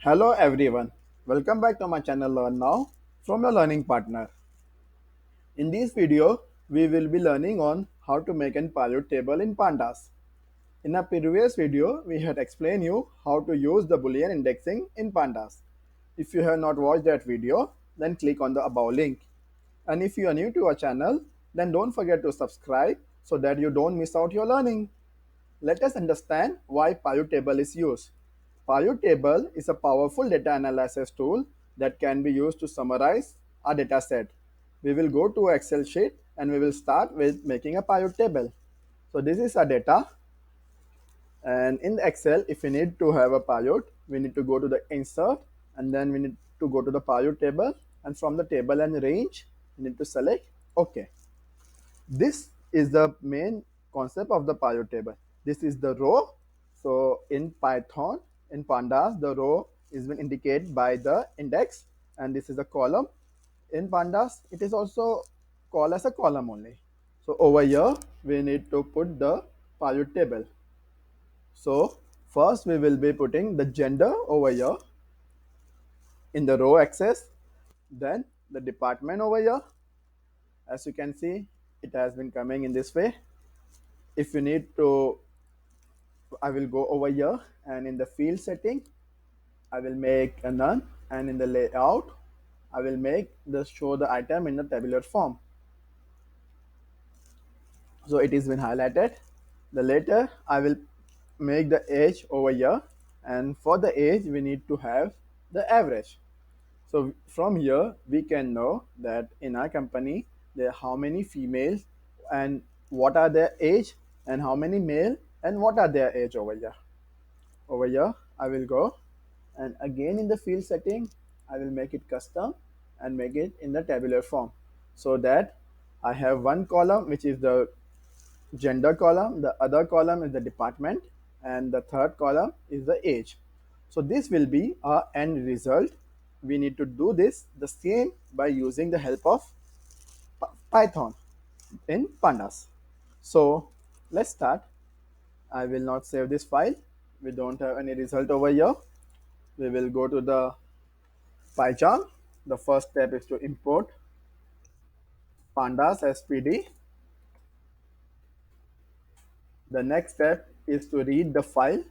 Hello everyone, welcome back to my channel Learn Now from your learning partner. In this video, we will be learning on how to make an pivot table in Pandas. In a previous video, we had explained you how to use the Boolean indexing in Pandas. If you have not watched that video, then click on the above link. And if you are new to our channel, then don't forget to subscribe so that you don't miss out your learning. Let us understand why pivot table is used. Pivot table is a powerful data analysis tool that can be used to summarize a data set. We will go to Excel sheet and we will start with making a pivot table. So this is our data, and in Excel, if we need to have a pivot, we need to go to the insert and then we need to go to the pivot table, and from the table and range, we need to select OK. This is the main concept of the pivot table. This is the row. So in Python, in Pandas, the row is been indicated by the index, and this is a column. In Pandas, it is also called as a column only. So over here, we need to put the pivot table. So first we will be putting the gender over here in the row access, then the department over here. As you can see, it has been coming in this way. If you need to, I will go over here and in the field setting, I will make a none, and in the layout, I will make the show the item in the tabular form. So it is been highlighted. The later I will make the age over here, and for the age we need to have the average. So from here we can know that in our company there are how many females and what are their age, and how many male and what are their age over here. Over here I will go, and again in the field setting I will make it custom and make it in the tabular form, so that I have one column which is the gender column, the other column is the department, and the third column is the age. So this will be our end result. We need to do this the same by using the help of Python in Pandas. So let's start. I will not save this file. We don't have any result over here. We will go to the PyCharm. The first step is to import Pandas as PD. The next step is to read the file.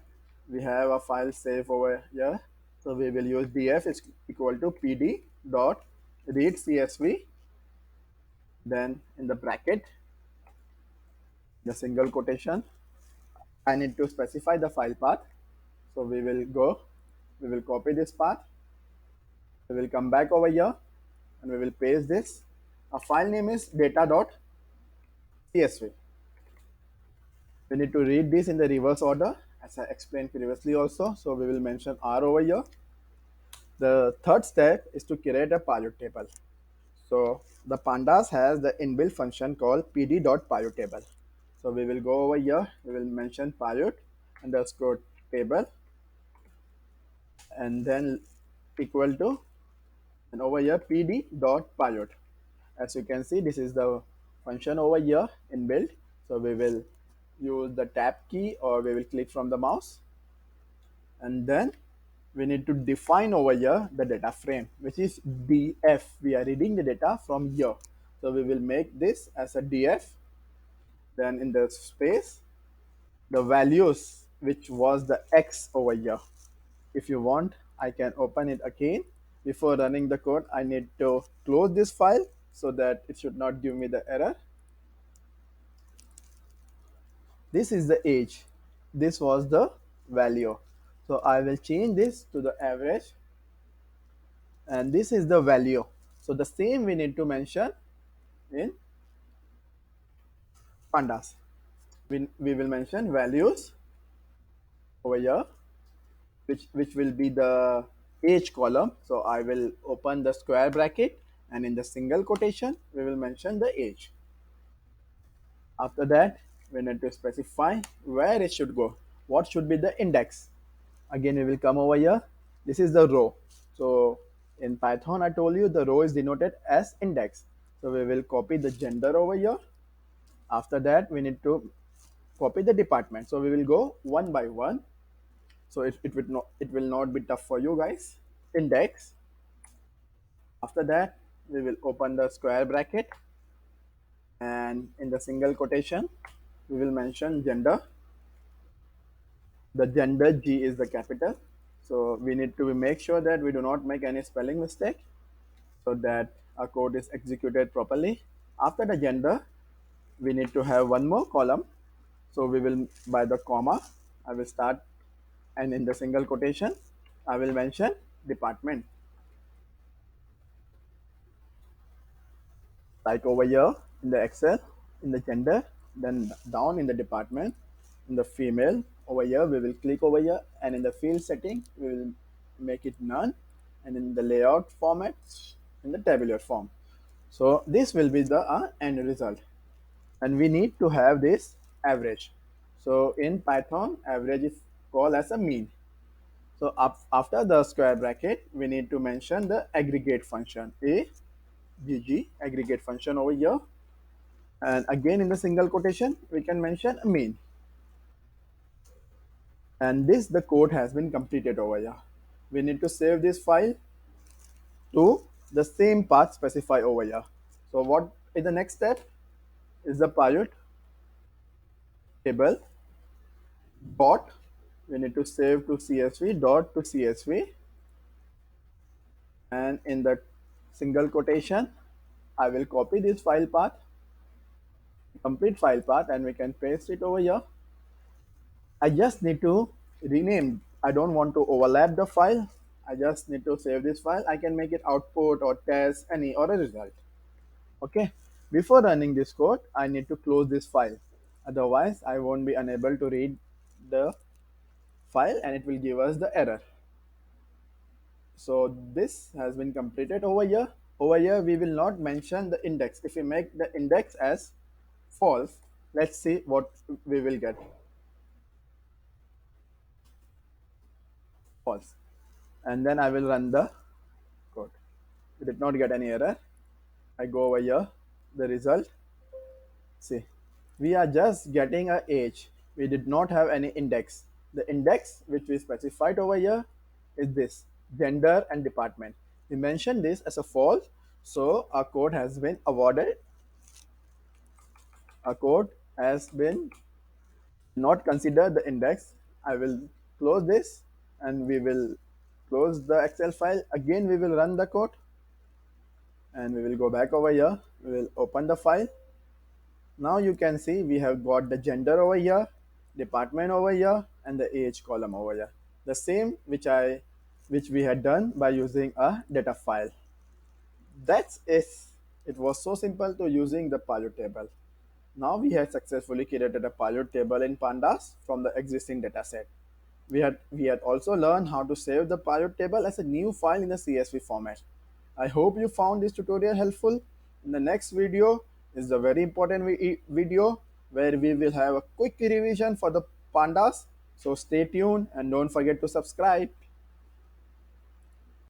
We have a file saved over here. So we will use df is equal to pd.read csv. Then in the bracket, the single quotation, I need to specify the file path. So we will copy this path. We will come back over here and we will paste this. Our file name is data.csv. We need to read this in the reverse order as I explained previously also. So we will mention R over here. The third step is to create a pivot table. So the Pandas has the inbuilt function called pd.pivot. So we will go over here, we will mention pivot underscore table, and then equal to, and over here pd.pivot. As you can see, this is the function over here inbuilt. So we will use the tab key or we will click from the mouse, and then we need to define over here the data frame, which is df. We are reading the data from here, so we will make this as a df. Then in the space, the values, which was the x over here. If you want, I can open it again. Before running the code, I need to close this file so that it should not give me the error. This is the age, this was the value. So I will change this to the average, and this is the value. So the same we need to mention in Pandas. We will mention values over here, which will be the age column. So I will open the square bracket, and in the single quotation we will mention the age. After that, we need to specify where it should go, what should be the index. Again, we will come over here. This is the row. So in Python, I told you the row is denoted as index. So we will copy the gender over here. After that, we need to copy the department. So we will go one by one. so it will not be tough for you guys. Index. After that, we will open the square bracket, and in the single quotation we will mention gender. The gender G is the capital, so we need to make sure that we do not make any spelling mistake so that our code is executed properly. After the gender, we need to have one more column, so we will, by the comma, I will start, and in the single quotation I will mention department. Like over here in the Excel, in the gender, then down in the department, in the female, over here we will click over here, and in the field setting we will make it none, and in the layout format, in the tabular form. So this will be the end result, and we need to have this average. So in Python, average is called as a mean. So after the square bracket, we need to mention the aggregate function, aggregate function over here. And again, in the single quotation, we can mention a mean. And this, the code has been completed over here. We need to save this file to the same path specified over here. So what is the next step? Is the pilot table dot. We need to save to CSV dot to CSV. And in the single quotation, I will copy this file path, complete file path, and we can paste it over here. I just need to rename. I don't want to overlap the file. I just need to save this file. I can make it output or test, any, or a result. Okay. Before running this code, I need to close this file. Otherwise, I won't be unable to read the file and it will give us the error. So this has been completed over here. Over here, we will not mention the index. If we make the index as false, let's see what we will get. False. And then I will run the code. We did not get any error. I go over here, the result. See, we are just getting a age. We did not have any index. The index which we specified over here is this, gender and department. We mentioned this as a false, so our code has been awarded. Our code has been not consider the index. I will close this, and we will close the Excel file. Again, we will run the code, and we will go back over here. We will open the file. Now you can see we have got the gender over here, department over here, and the age column over here. The same which we had done by using a data file. That's it. It was so simple to using the pilot table. Now we have successfully created a pilot table in Pandas from the existing dataset. We had also learned how to save the pilot table as a new file in the CSV format. I hope you found this tutorial helpful. In the next video is the very important video where we will have a quick revision for the Pandas. So stay tuned and don't forget to subscribe.